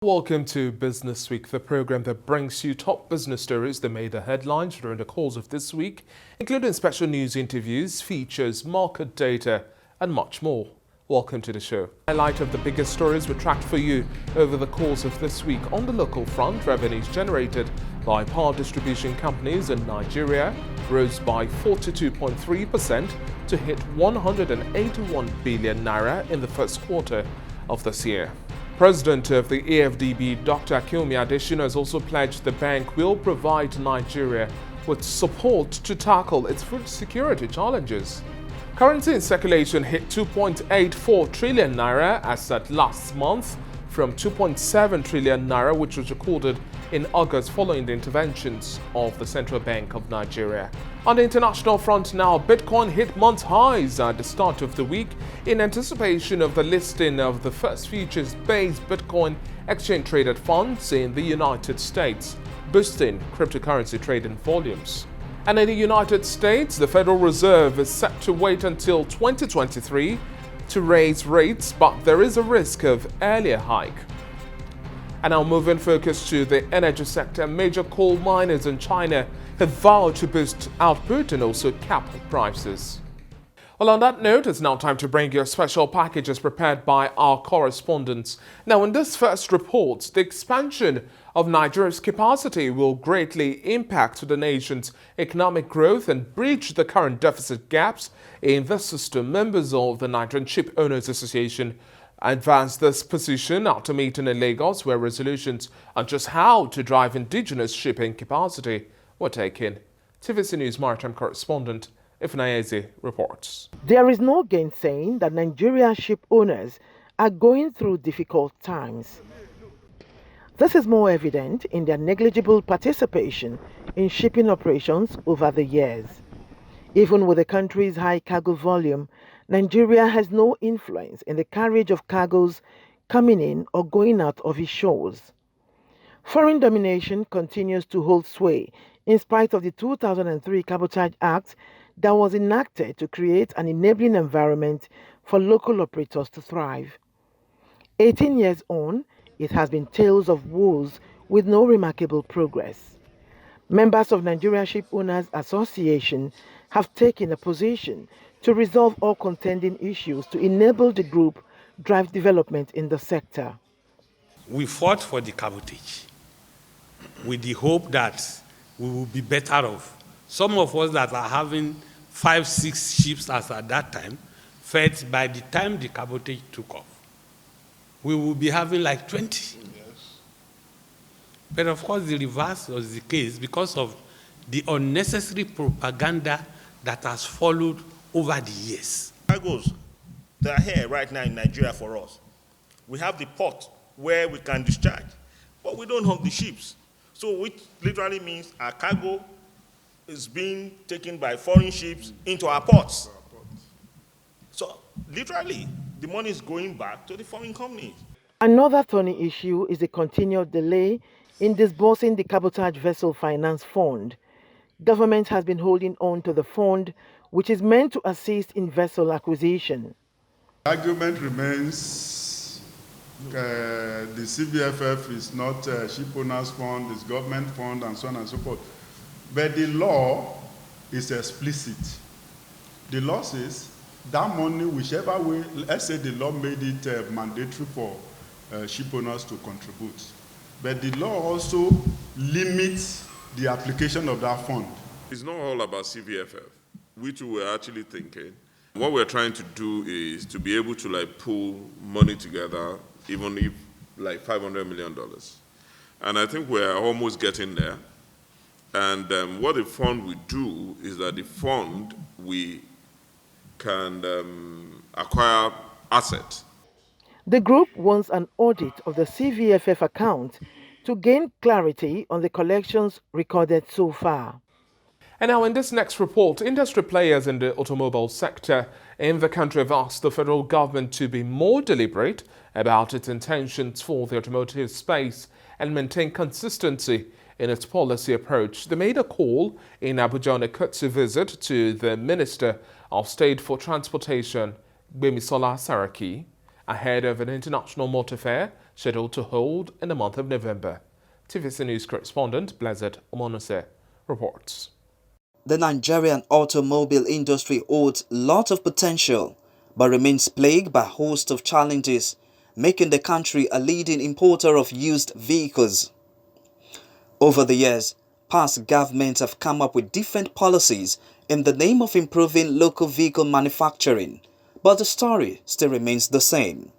Welcome to Business Week, the program that brings you top business stories that made the headlines during the course of this week, including special news interviews, features, market data, and much more. Welcome to the show. Highlight of the biggest stories we tracked for you over the course of this week. On the local front, revenues generated by power distribution companies in Nigeria rose by 42.3% to hit 181 billion naira in the first quarter of this year. President of the AFDB, Dr. Akinwumi Adesina, has also pledged the bank will provide Nigeria with support to tackle its food security challenges. Currency in circulation hit 2.84 trillion naira as at last month, from 2.7 trillion naira, which was recorded in August following the interventions of the Central Bank of Nigeria. On the international front now, Bitcoin hit month highs at the start of the week in anticipation of the listing of the first futures-based Bitcoin exchange-traded funds in the United States, boosting cryptocurrency trading volumes. And in the United States, the Federal Reserve is set to wait until 2023 to raise rates, but there is a risk of earlier hike. And now moving focus to the energy sector, major coal miners in China have vowed to boost output and also cap prices. Well, on that note, it's now time to bring you a special package as prepared by our correspondents. Now, in this first report, the expansion of Nigeria's capacity will greatly impact the nation's economic growth and bridge the current deficit gaps in the system. Members of the Nigerian Ship Owners Association advanced this position after meeting in Lagos, where resolutions on just how to drive indigenous shipping capacity were taken. TVC News maritime correspondent Ifnayeze reports. There is no gainsaying that Nigerian ship owners are going through difficult times. This is more evident in their negligible participation in shipping operations over the years. Even with the country's high cargo volume, Nigeria has no influence in the carriage of cargoes coming in or going out of its shores. Foreign domination continues to hold sway in spite of the 2003 Cabotage Act that was enacted to create an enabling environment for local operators to thrive. 18 years on, it has been tales of woes with no remarkable progress. Members of Nigeria Ship Owners Association have taken a position to resolve all contending issues to enable the group drive development in the sector. We fought for the cabotage with the hope that we will be better off. Some of us that are having 5-6 ships as at that time felt by the time the cabotage took off, we will be having like 20. Yes. But of course the reverse was the case because of the unnecessary propaganda that has followed over the years. Cargoes that are here right now in Nigeria for us. We have the port where we can discharge, but we don't have the ships. So which literally means our cargo is being taken by foreign ships into our ports. So literally, the money is going back to the foreign companies. Another thorny issue is the continued delay in disbursing the Cabotage Vessel Finance Fund. Government has been holding on to the fund, which is meant to assist in vessel acquisition. The argument remains the CVFF is not a ship owners fund, it's government fund, and so on and so forth. But the law is explicit. The law says that money, whichever way, let's say the law made it mandatory for ship owners to contribute. But the law also limits the application of that fund. It's not all about CVFF, which we were actually thinking. What we're trying to do is to be able to pool money together, even if $500 million. And I think we're almost getting there. And what the fund will do is that the fund, we can acquire assets. The group wants an audit of the CVFF account to gain clarity on the collections recorded so far. And now in this next report, industry players in the automobile sector in the country have asked the federal government to be more deliberate about its intentions for the automotive space and maintain consistency in its policy approach. They made a call in Abuja on a courtesy visit to the Minister of State for Transportation, Gbemisola Saraki, ahead of an international motor fair scheduled to hold in the month of November. TVC News correspondent Blessed Omonose reports. The Nigerian automobile industry holds a lot of potential, but remains plagued by a host of challenges, making the country a leading importer of used vehicles. Over the years, past governments have come up with different policies in the name of improving local vehicle manufacturing, but the story still remains the same.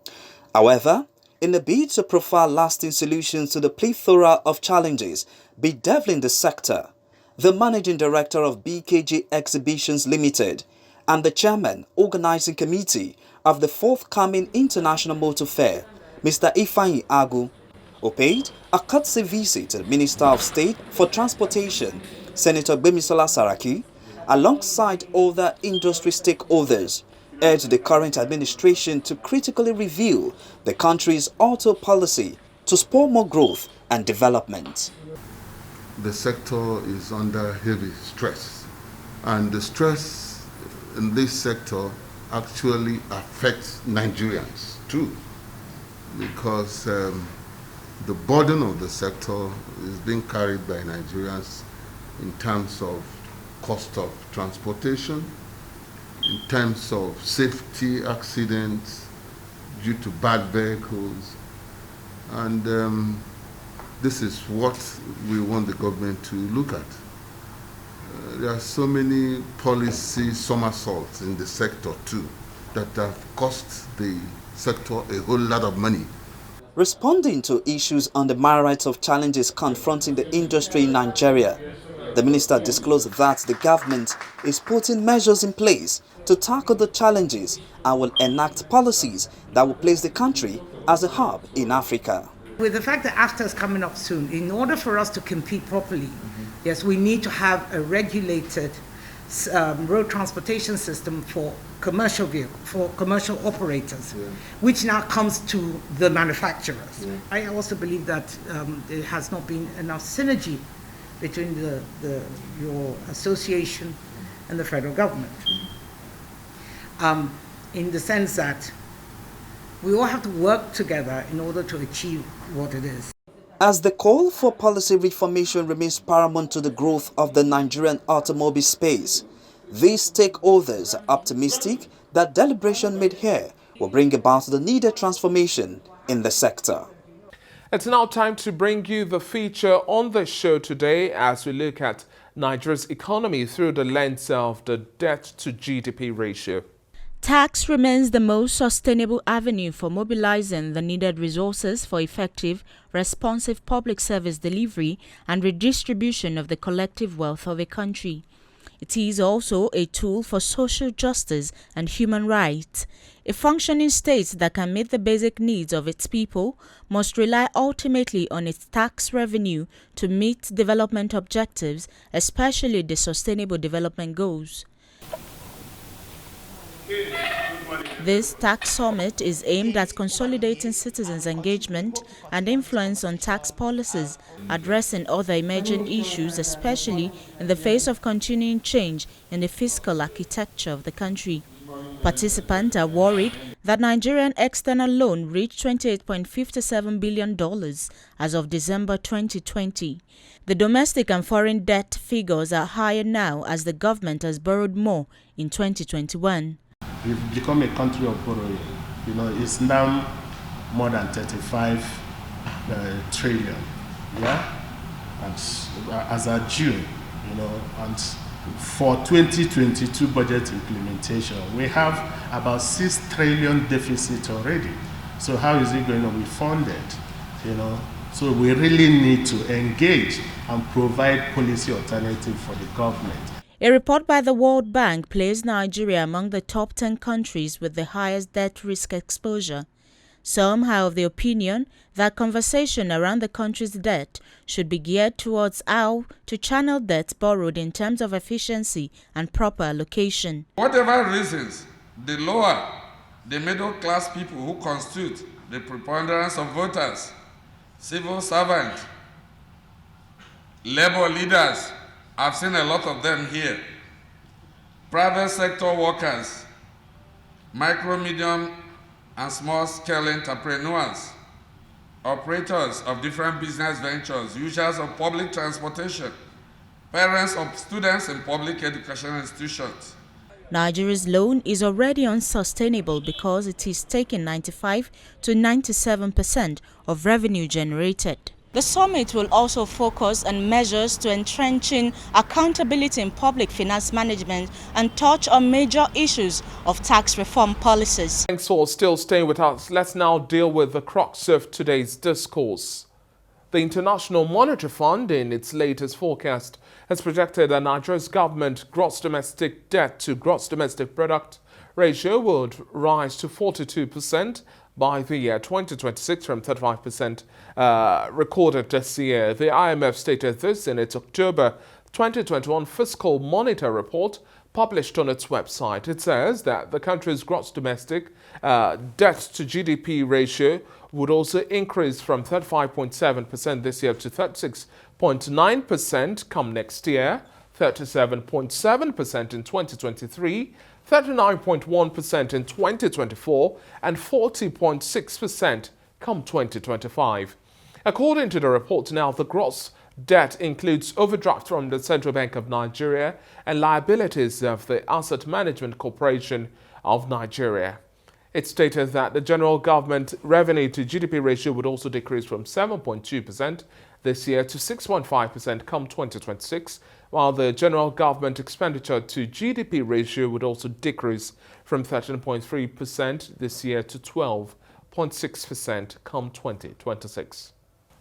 However, in a bid to provide lasting solutions to the plethora of challenges bedeviling the sector, the Managing Director of BKG Exhibitions Limited and the Chairman Organizing Committee of the forthcoming International Motor Fair, Mr. Ifeanyi Agu, who paid a courtesy visit to the Minister of State for Transportation, Senator Gbemisola Saraki, alongside other industry stakeholders, urged the current administration to critically review the country's auto policy to spur more growth and development. The sector is under heavy stress, and the stress in this sector actually affects Nigerians too, because the burden of the sector is being carried by Nigerians in terms of cost of transportation, in terms of safety accidents due to bad vehicles, and this is what we want the government to look at. There are so many policy somersaults in the sector too that have cost the sector a whole lot of money. Responding to issues on the myriad of challenges confronting the industry in Nigeria, the minister disclosed that the government is putting measures in place to tackle the challenges and will enact policies that will place the country as a hub in Africa. With the fact that AFTA is coming up soon, in order for us to compete properly, yes, we need to have a regulated road transportation system for commercial operators, which now comes to the manufacturers. I also believe that there has not been enough synergy between your association and the federal government, in the sense that we all have to work together in order to achieve what it is. As the call for policy reformation remains paramount to the growth of the Nigerian automobile space, these stakeholders are optimistic that deliberation made here will bring about the needed transformation in the sector. It's now time to bring you the feature on the show today as we look at Nigeria's economy through the lens of the debt to GDP ratio. Tax remains the most sustainable avenue for mobilizing the needed resources for effective, responsive public service delivery and redistribution of the collective wealth of a country. It is also a tool for social justice and human rights. A functioning state that can meet the basic needs of its people must rely ultimately on its tax revenue to meet development objectives, especially the Sustainable Development Goals. This tax summit is aimed at consolidating citizens' engagement and influence on tax policies, addressing other emerging issues, especially in the face of continuing change in the fiscal architecture of the country. Participants are worried that Nigerian external loan reached $28.57 billion as of December 2020. The domestic and foreign debt figures are higher now as the government has borrowed more in 2021. We've become a country of borrowing. It's now more than 35 trillion. Yeah, and as of June, and for 2022 budget implementation, we have about 6 trillion deficit already. So how is it going to be funded? So we really need to engage and provide policy alternative for the government. A report by the World Bank placed Nigeria among the top 10 countries with the highest debt risk exposure. Some are of the opinion that conversation around the country's debt should be geared towards how to channel debt borrowed in terms of efficiency and proper allocation. Whatever reasons, the lower, the middle class people who constitute the preponderance of voters, civil servants, labor leaders, I've seen a lot of them here, private sector workers, micro, medium and small-scale entrepreneurs, operators of different business ventures, users of public transportation, parents of students in public education institutions. Nigeria's loan is already unsustainable because it is taking 95 to 97% of revenue generated. The summit will also focus on measures to entrenching accountability in public finance management and touch on major issues of tax reform policies. Thanks for still staying with us. Let's now deal with the crux of today's discourse. The International Monetary Fund, in its latest forecast, has projected that Nigeria's government gross domestic debt to gross domestic product ratio would rise to 42% by the year 2026 from 35% recorded this year. The IMF stated this in its October 2021 Fiscal Monitor report published on its website. It says that the country's gross domestic debt to GDP ratio would also increase from 35.7% this year to 36.9% come next year, 37.7% in 2023, 39.1% in 2024, and 40.6% come 2025. According to the report, now the gross debt includes overdraft from the Central Bank of Nigeria and liabilities of the Asset Management Corporation of Nigeria. It stated that the general government revenue to GDP ratio would also decrease from 7.2% this year to 6.5% come 2026, while the general government expenditure to GDP ratio would also decrease from 13.3% this year to 12.6% come 2026.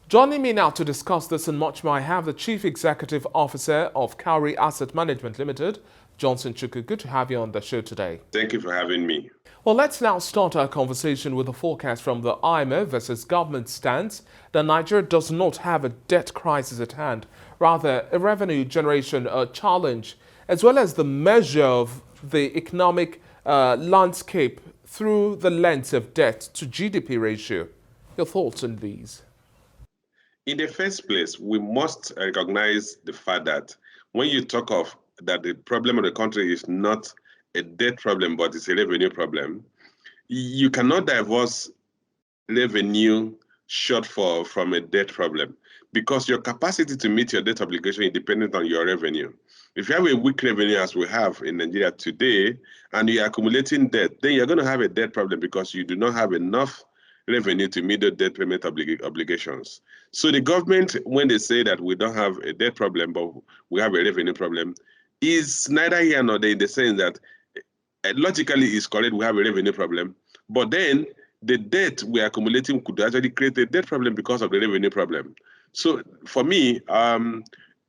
Joining me now to discuss this and much more, I have the Chief Executive Officer of Cowrie Asset Management Limited, Johnson Chukwu. Good to have you on the show today. Thank you for having me. Well, let's now start our conversation with a forecast from the IMF versus government stance that Nigeria does not have a debt crisis at hand, rather a revenue generation challenge, as well as the measure of the economic landscape through the lens of debt to GDP ratio. Your thoughts on these? In the first place, we must recognize the fact that when you talk of that the problem of the country is not a debt problem, but it's a revenue problem, you cannot divorce revenue shortfall from a debt problem because your capacity to meet your debt obligation is dependent on your revenue. If you have a weak revenue as we have in Nigeria today, and you're accumulating debt, then you're going to have a debt problem because you do not have enough revenue to meet the debt payment obligations. So the government, when they say that we don't have a debt problem, but we have a revenue problem, is neither here nor there in the sense that logically it's correct, we have a revenue problem, but then the debt we're accumulating could actually create a debt problem because of the revenue problem. So for me,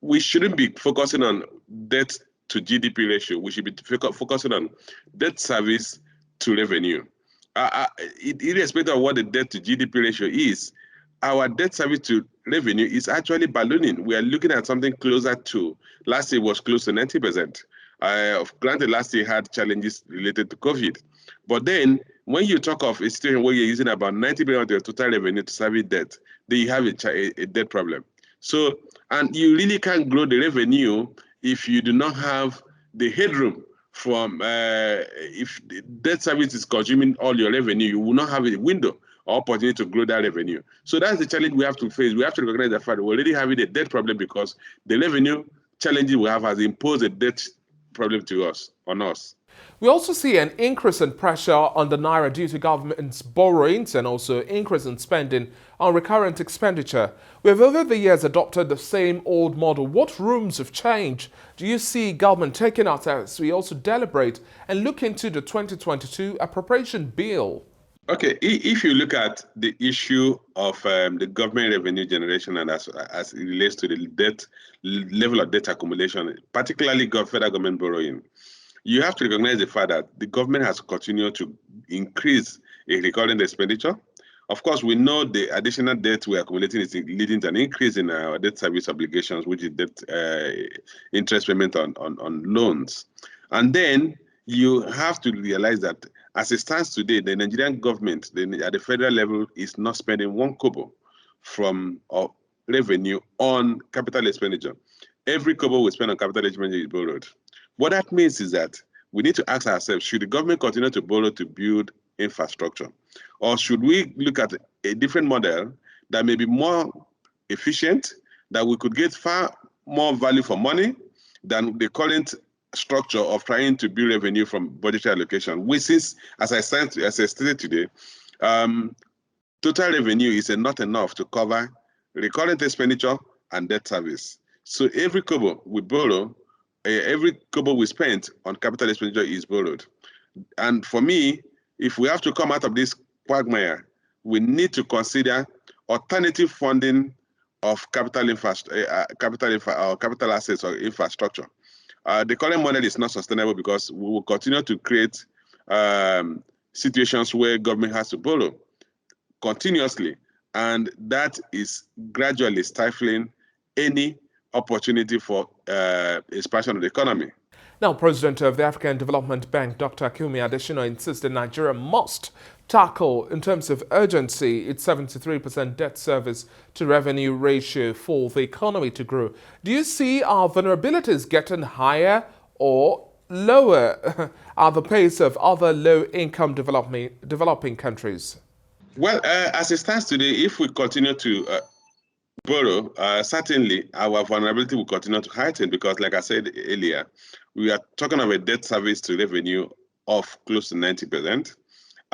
we shouldn't be focusing on debt to GDP ratio. We should be focusing on debt service to revenue. Irrespective of what the debt to GDP ratio is, our debt service to revenue is actually ballooning. We are looking at something closer to, last year was close to 90%. Granted, last year had challenges related to COVID. But then, when you talk of a situation where you're using about 90% of your total revenue to service debt, then you have a debt problem. So, and you really can't grow the revenue if you do not have the headroom from, if the debt service is consuming all your revenue, you will not have a window or opportunity to grow that revenue. So that's the challenge we have to face. We have to recognize the fact that we're already having a debt problem because the revenue challenges we have has imposed a debt problem on us. We also see an increase in pressure on the Naira due to government's borrowings and also increase in spending on recurrent expenditure. We have over the years adopted the same old model. What rooms of change do you see government taking out as we also deliberate and look into the 2022 appropriation bill? Okay, if you look at the issue of the government revenue generation and as it relates to the debt level of debt accumulation, particularly federal government borrowing, you have to recognize the fact that the government has continued to increase a recurrent expenditure. Of course, we know the additional debt we're accumulating is leading to an increase in our debt service obligations, which is debt interest payment on loans. And then you have to realize that as it stands today, the Nigerian government at the federal level is not spending one kobo from revenue on capital expenditure. Every kobo we spend on capital expenditure is borrowed. What that means is that we need to ask ourselves, should the government continue to borrow to build infrastructure? Or should we look at a different model that may be more efficient, that we could get far more value for money than the current structure of trying to build revenue from budgetary allocation, which is, as I stated today, total revenue is not enough to cover recurrent expenditure and debt service. So every kobo we borrow, every kobo we spend on capital expenditure is borrowed. And for me, if we have to come out of this quagmire, we need to consider alternative funding of capital assets or infrastructure. The current model is not sustainable because we will continue to create situations where government has to borrow continuously, and that is gradually stifling any opportunity for expansion of the economy. Now, President of the African Development Bank, Dr. Kumi Adesina, insists that Nigeria must tackle, in terms of urgency, its 73% debt service to revenue ratio for the economy to grow. Do you see our vulnerabilities getting higher or lower at the pace of other low-income developing countries? Well, as it stands today, if we continue to borrow, certainly our vulnerability will continue to heighten because, like I said earlier, we are talking about a debt service to revenue of close to 90%,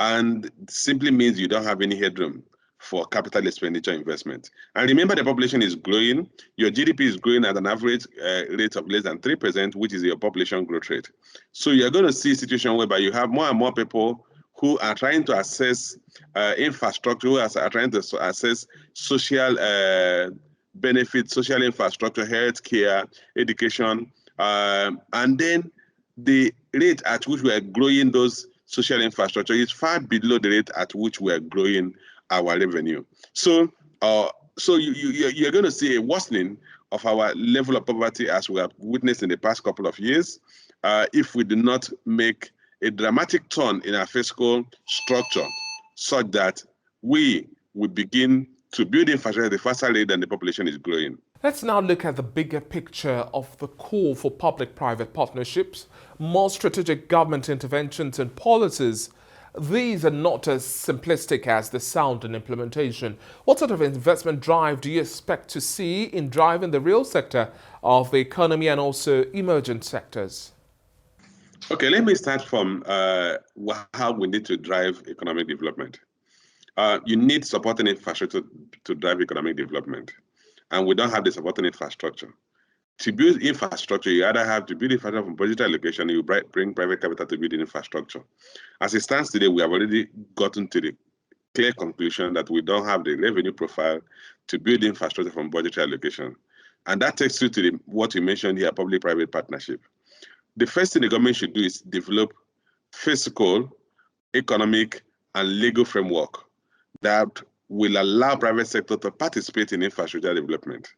and simply means you don't have any headroom for capital expenditure investment. And remember, the population is growing. Your GDP is growing at an average rate of less than 3%, which is your population growth rate. So you're going to see a situation whereby you have more and more people who are trying to access infrastructure, who are trying to access social benefits, social infrastructure, health care, education, and then the rate at which we are growing those social infrastructure is far below the rate at which we are growing our revenue. So, you're going to see a worsening of our level of poverty as we have witnessed in the past couple of years if we do not make a dramatic turn in our fiscal structure such that we will begin to build infrastructure at a faster rate than the population is growing. Let's now look at the bigger picture of the call for public-private partnerships, more strategic government interventions and policies. These are not as simplistic as the sound in implementation. What sort of investment drive do you expect to see in driving the real sector of the economy and also emergent sectors? Okay, let me start from how we need to drive economic development. You need supporting infrastructure to drive economic development, and we don't have the supporting infrastructure. To build infrastructure, you either have to build infrastructure from budgetary allocation, you bring private capital to build infrastructure. As it stands today, we have already gotten to the clear conclusion that we don't have the revenue profile to build infrastructure from budgetary allocation. And that takes you to what you mentioned here, public-private partnership. The first thing the government should do is develop fiscal, economic, and legal framework that will allow private sector to participate in infrastructure development.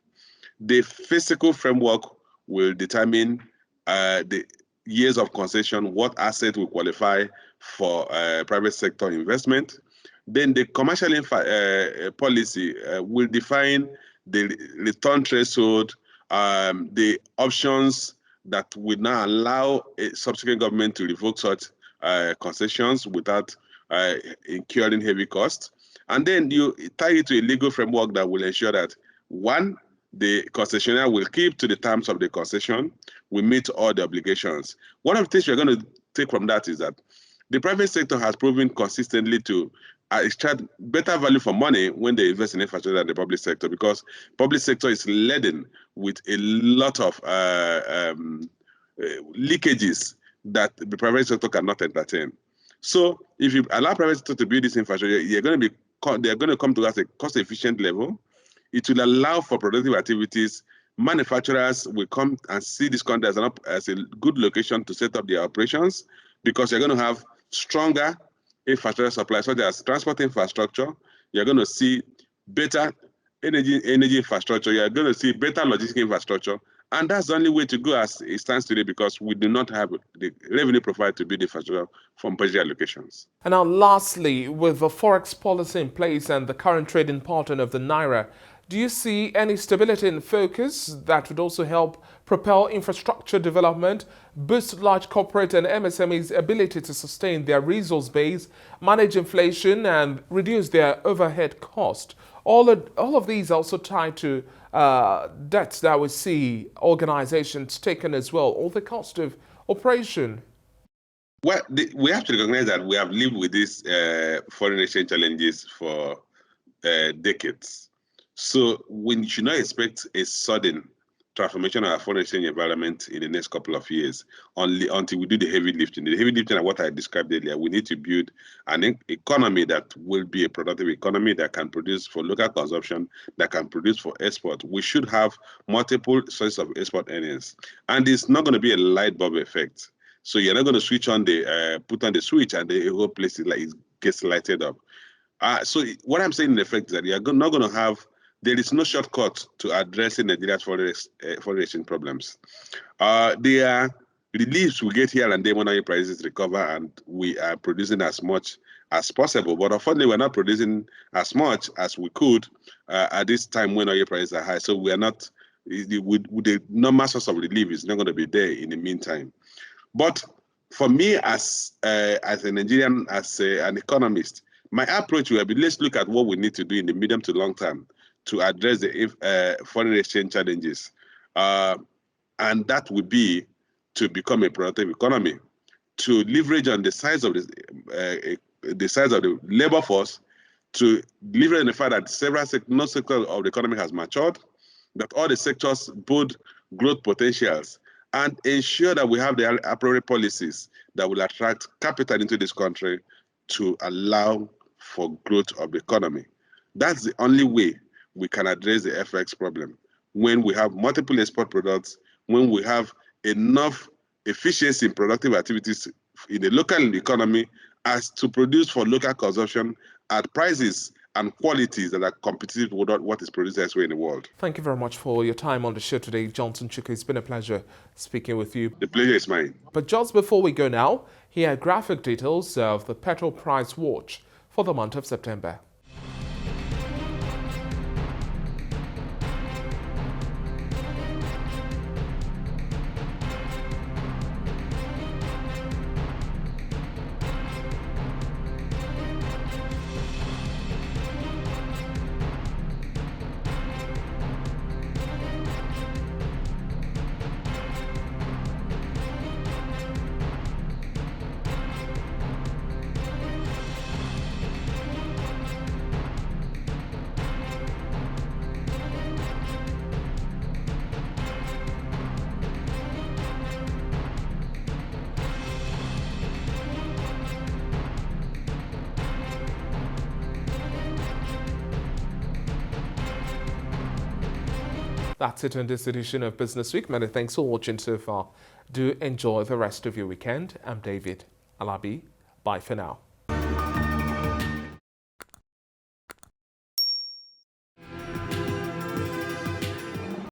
The fiscal framework will determine the years of concession, what asset will qualify for private sector investment. Then the commercial policy will define the return threshold, the options that will now allow a subsequent government to revoke such concessions without incurring heavy costs. And then you tie it to a legal framework that will ensure that, one, the concessionaire will keep to the terms of the concession, will meet all the obligations. One of the things we're going to take from that is that the private sector has proven consistently to extract better value for money when they invest in infrastructure than the public sector, because public sector is laden with a lot of leakages that the private sector cannot entertain. So if you allow private sector to build this infrastructure, they're going to come to us at a cost-efficient level. It will allow for productive activities. Manufacturers will come and see this country as a good location to set up their operations, because you're going to have stronger infrastructure supply, such as transport infrastructure. You're going to see better energy infrastructure. You're going to see better logistic infrastructure. And that's the only way to go as it stands today, because we do not have the revenue profile to build infrastructure from budget allocations. And now lastly, with the forex policy in place and the current trading pattern of the naira, Do you see any stability and focus that would also help propel infrastructure development, boost large corporate and MSMEs' ability to sustain their resource base, manage inflation, and reduce their overhead cost? All of these also tied to debts that we see organizations taking as well, or the cost of operation. Well, we have to recognize that we have lived with these foreign exchange challenges for decades. So we should not expect a sudden transformation of our foreign exchange environment in the next couple of years, until we do the heavy lifting. The heavy lifting are what I described earlier. We need to build an economy that will be a productive economy that can produce for local consumption, that can produce for export. We should have multiple sources of export earnings. And it's not going to be a light bulb effect. So you're not going to switch on put on the switch and the whole place gets lighted up. So what I'm saying in effect is that you're not going to have, there is no shortcut to addressing Nigeria's foreign exchange problems. There are reliefs we get here and there when oil prices recover and we are producing as much as possible. But unfortunately, we're not producing as much as we could at this time when oil prices are high. So we are not, with the normal source of relief is not going to be there in the meantime. But for me, as a Nigerian, as an economist, my approach will be, let's look at what we need to do in the medium to long term to address the foreign exchange challenges. And that would be to become a productive economy, to leverage on the size of the labor force, to leverage on the fact that no sector of the economy has matured, that all the sectors both growth potentials, and ensure that we have the appropriate policies that will attract capital into this country to allow for growth of the economy. That's the only way we can address the FX problem. When we have multiple export products, when we have enough efficiency in productive activities in the local economy as to produce for local consumption at prices and qualities that are competitive with what is produced elsewhere in the world. Thank you very much for your time on the show today, Johnson Chuka. It's been a pleasure speaking with you. The pleasure is mine. But just before we go now, here are graphic details of the petrol price watch for the month of September. That's it on this edition of Business Week. Many thanks for watching so far. Do enjoy the rest of your weekend. I'm David Alabi. Bye for now.